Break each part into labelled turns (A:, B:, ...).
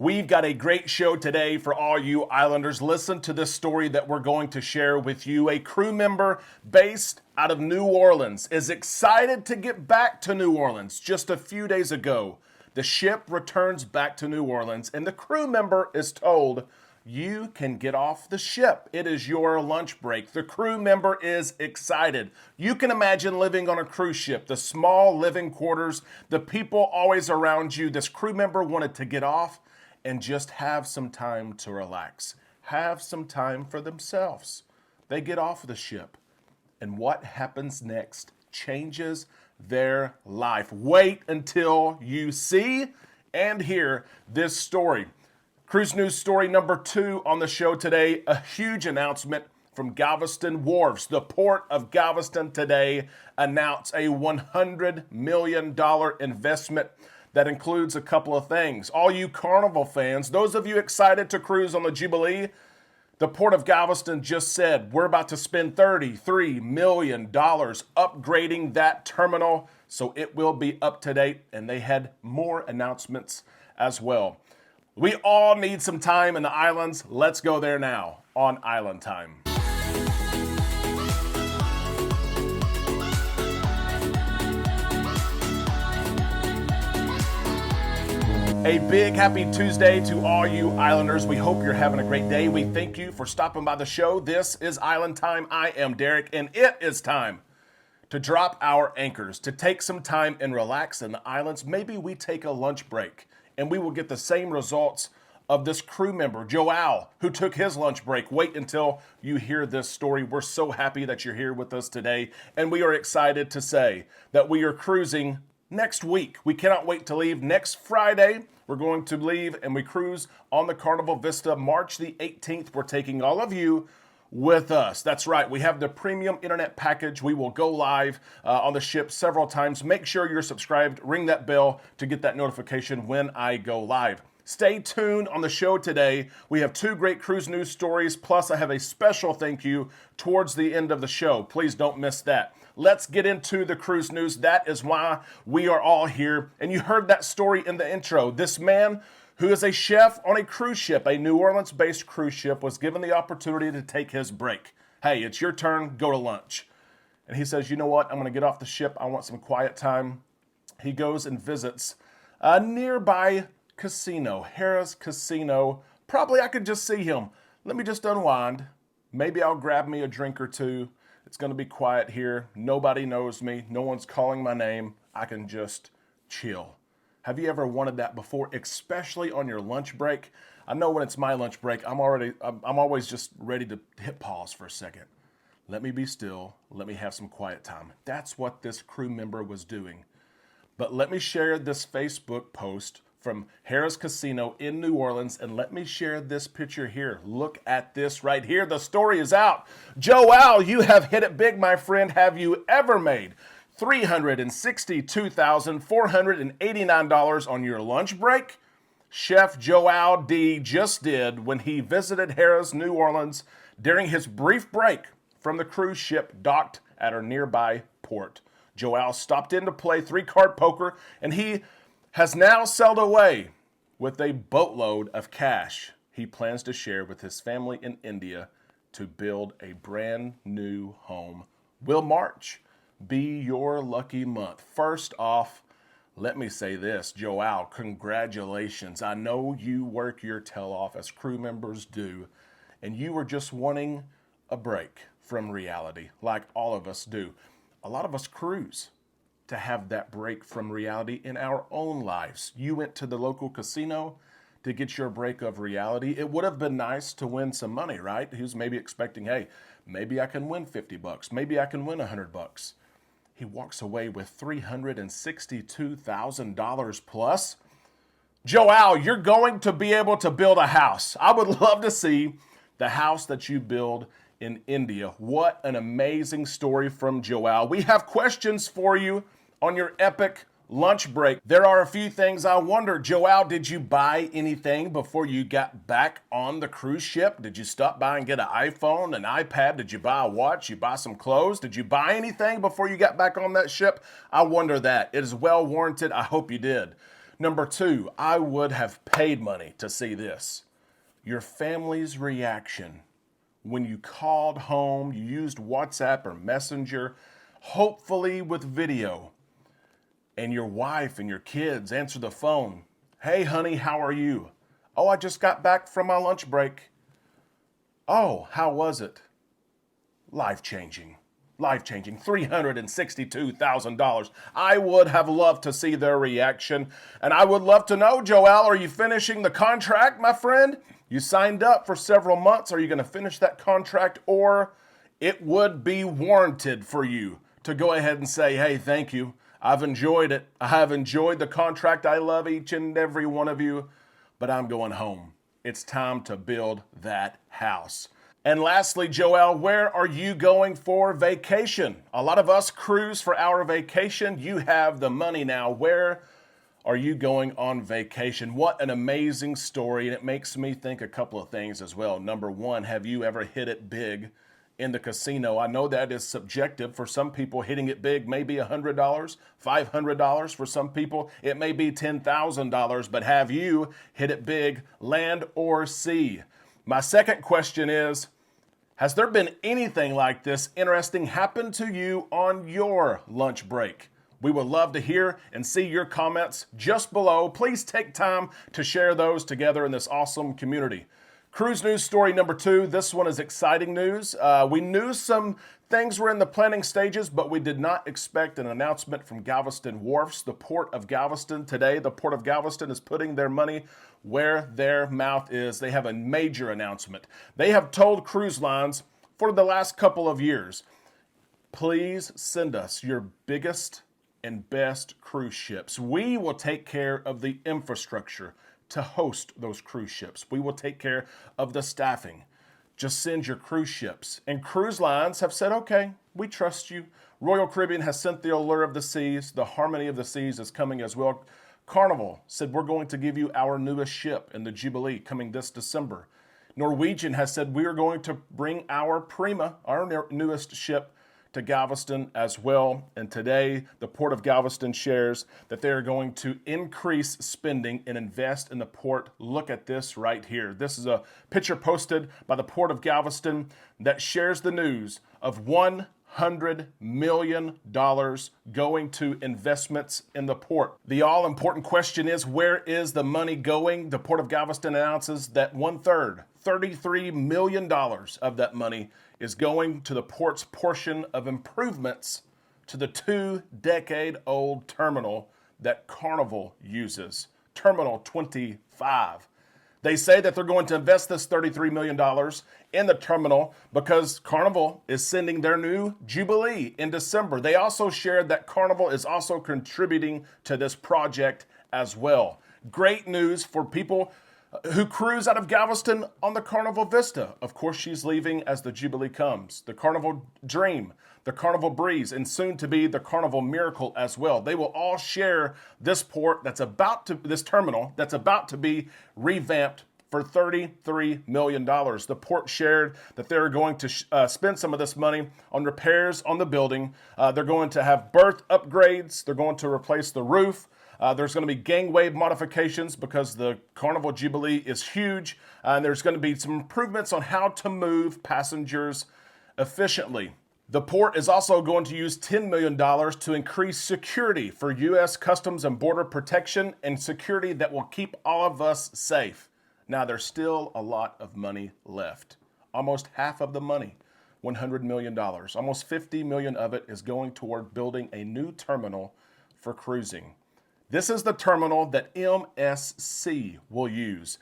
A: We've got a great show today for all you Islanders. Listen to this story that we're going to share with you. A crew member based out of New Orleans is excited to get back to New Orleans. Just a few days ago, the ship returns back to New Orleans, and the crew member is told, you can get off the ship. It is your lunch break. The crew member is excited. You can imagine living on a cruise ship, the small living quarters, the people always around you. This crew member wanted to get off and just have some time to relax, have some time for themselves. They get off the ship, and what happens next changes their life. Wait until you see and hear this story. Cruise News story number 2 on the show today, a huge announcement from Galveston Wharves. The Port of Galveston today announced a $100 million investment that includes a couple of things. All you Carnival fans, those of you excited to cruise on the Jubilee, the Port of Galveston just said we're about to spend $33 million upgrading that terminal so it will be up to date, and they had more announcements as well. We all need some time in the islands. Let's go there now on Island Time. A big happy Tuesday to all you Islanders. We hope you're having a great day. We thank you for stopping by the show. This is Island Time. I am Derek, and it is time to drop our anchors, to take some time and relax in the islands. Maybe we take a lunch break, and we will get the same results of this crew member, Joel, who took his lunch break. Wait until you hear this story. We're so happy that you're here with us today, and we are excited to say that we are cruising next week. We cannot wait to leave. Next Friday, we're going to leave, and we cruise on the Carnival Vista March the 18th. We're taking all of you with us. That's right. We have the premium internet package. We will go live on the ship several times. Make sure you're subscribed. Ring that bell to get that notification when I go live. Stay tuned on the show today. We have 2 great cruise news stories, plus I have a special thank you towards the end of the show. Please don't miss that. Let's get into the cruise news. That is why we are all here. And you heard that story in the intro. This man who is a chef on a cruise ship, a New Orleans-based cruise ship, was given the opportunity to take his break. Hey, it's your turn. Go to lunch. And he says, you know what? I'm going to get off the ship. I want some quiet time. He goes and visits a nearby casino, Harrah's Casino. Probably I could just see him. Let me just unwind. Maybe I'll grab me a drink or two. It's going to be quiet here. Nobody knows me. No one's calling my name. I can just chill. Have you ever wanted that before, especially on your lunch break? I know when it's my lunch break, I'm always just ready to hit pause for a second. Let me be still. Let me have some quiet time. That's what this crew member was doing. But let me share this Facebook post from Harrah's Casino in New Orleans, and let me share this picture here. Look at this right here. The story is out. Joel, you have hit it big, my friend. Have you ever made $362,489 on your lunch break? Chef Joel D. just did when he visited Harrah's New Orleans during his brief break from the cruise ship docked at our nearby port. Joel stopped in to play 3-card poker, and he has now sailed away with a boatload of cash he plans to share with his family in India to build a brand new home. Will March be your lucky month? First off, let me say this, Joel, congratulations. I know you work your tail off as crew members do, and you were just wanting a break from reality like all of us do. A lot of us cruise to have that break from reality in our own lives. You went to the local casino to get your break of reality. It would have been nice to win some money, right? Who's maybe expecting, hey, maybe I can win $50, maybe I can win $100. He walks away with $362,000 plus. Joel, you're going to be able to build a house. I would love to see the house that you build in India. What an amazing story from Joel. We have questions for you on your epic lunch break. There are a few things I wonder. Joel, did you buy anything before you got back on the cruise ship? Did you stop by and get an iPhone, an iPad? Did you buy a watch? You buy some clothes? Did you buy anything before you got back on that ship? I wonder that. It is well warranted. I hope you did. Number two, I would have paid money to see this. Your family's reaction when you called home, you used WhatsApp or Messenger, hopefully with video, and your wife and your kids answer the phone. Hey, honey, how are you? Oh, I just got back from my lunch break. Oh, how was it? Life-changing. Life-changing. $362,000. I would have loved to see their reaction. And I would love to know, Joel, are you finishing the contract, my friend? You signed up for several months. Are you going to finish that contract? Or it would be warranted for you to go ahead and say, hey, thank you. I've enjoyed it. I have enjoyed the contract. I love each and every one of you, but I'm going home. It's time to build that house. And lastly, Joel, where are you going for vacation? A lot of us cruise for our vacation. You have the money now. Where are you going on vacation? What an amazing story. And it makes me think a couple of things as well. Number one, have you ever hit it big in the casino? I know that is subjective. For some people, hitting it big may be $100, $500. For some people, it may be $10,000. But have you hit it big, land or sea? My second question is, has there been anything like this interesting happen to you on your lunch break? We would love to hear and see your comments just below. Please take time to share those together in this awesome community. Cruise news story number two. This one is exciting news. We knew some things were in the planning stages, but we did not expect an announcement from Galveston Wharfs, the Port of Galveston. Today, the Port of Galveston is putting their money where their mouth is. They have a major announcement. They have told cruise lines for the last couple of years, please send us your biggest and best cruise ships. We will take care of the infrastructure to host those cruise ships. We will take care of the staffing. Just send your cruise ships. And cruise lines have said, okay, we trust you. Royal Caribbean has sent the Allure of the Seas. The Harmony of the Seas is coming as well. Carnival said, we're going to give you our newest ship in the Jubilee coming this December. Norwegian has said, we are going to bring our Prima, our newest ship, to Galveston as well. And today, the Port of Galveston shares that they are going to increase spending and invest in the port. Look at this right here. This is a picture posted by the Port of Galveston that shares the news of $100 million going to investments in the port. The all-important question is, where is the money going? The Port of Galveston announces that one-third, $33 million of that money is going to the port's portion of improvements to the 2-decade-old terminal that Carnival uses, Terminal 25. They say that they're going to invest this $33 million in the terminal because Carnival is sending their new Jubilee in December. They also shared that Carnival is also contributing to this project as well. Great news for people who cruise out of Galveston on the Carnival Vista. Of course, she's leaving as the Jubilee comes. The Carnival Dream, the Carnival Breeze, and soon to be the Carnival Miracle as well. They will all share this this terminal that's about to be revamped for $33 million. The port shared that they're going to spend some of this money on repairs on the building. They're going to have berth upgrades. They're going to replace the roof. There's going to be gangway modifications because the Carnival Jubilee is huge. And there's going to be some improvements on how to move passengers efficiently. The port is also going to use $10 million to increase security for U.S. Customs and Border Protection and security that will keep all of us safe. Now, there's still a lot of money left. Almost half of the money, $100 million. Almost $50 million of it is going toward building a new terminal for cruising. This is the terminal that MSC will use.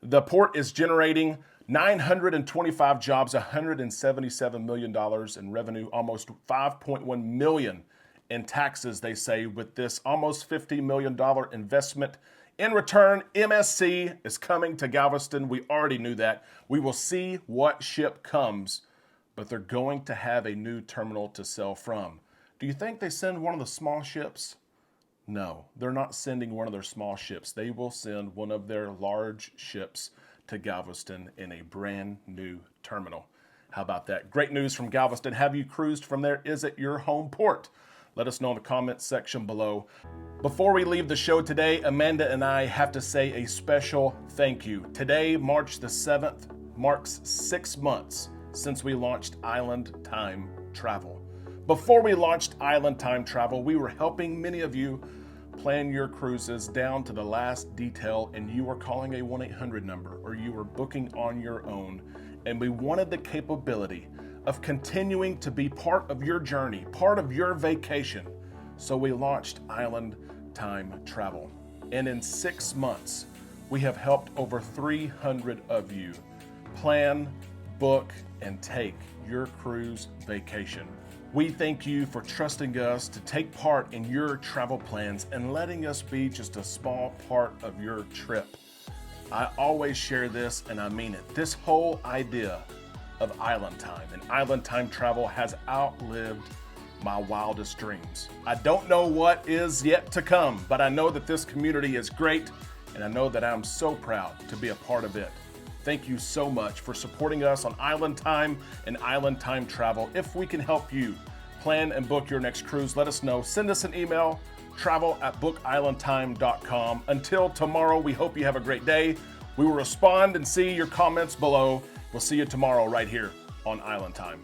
A: The port is generating 925 jobs, $177 million in revenue, almost $5.1 million in taxes, they say, with this almost $50 million investment. In return, MSC is coming to Galveston. We already knew that. We will see what ship comes, but they're going to have a new terminal to sell from. Do you think they send one of the small ships? No, they're not sending one of their small ships. They will send one of their large ships to Galveston in a brand new terminal. How about that? Great news from Galveston. Have you cruised from there? Is it your home port? Let us know in the comments section below. Before we leave the show today, Amanda and I have to say a special thank you. Today, March the 7th, marks 6 months since we launched Island Time Travel. Before we launched Island Time Travel, we were helping many of you plan your cruises down to the last detail, and you were calling a 1-800 number or you were booking on your own. And we wanted the capability of continuing to be part of your journey, part of your vacation. So we launched Island Time Travel. And in 6 months, we have helped over 300 of you plan, book, and take your cruise vacation. We thank you for trusting us to take part in your travel plans and letting us be just a small part of your trip. I always share this, and I mean it. This whole idea of Island Time and Island Time Travel has outlived my wildest dreams. I don't know what is yet to come, but I know that this community is great, and I know that I'm so proud to be a part of it. Thank you so much for supporting us on Island Time and Island Time Travel. If we can help you plan and book your next cruise, let us know. Send us an email, travel@bookislandtime.com. Until tomorrow, we hope you have a great day. We will respond and see your comments below. We'll see you tomorrow right here on Island Time.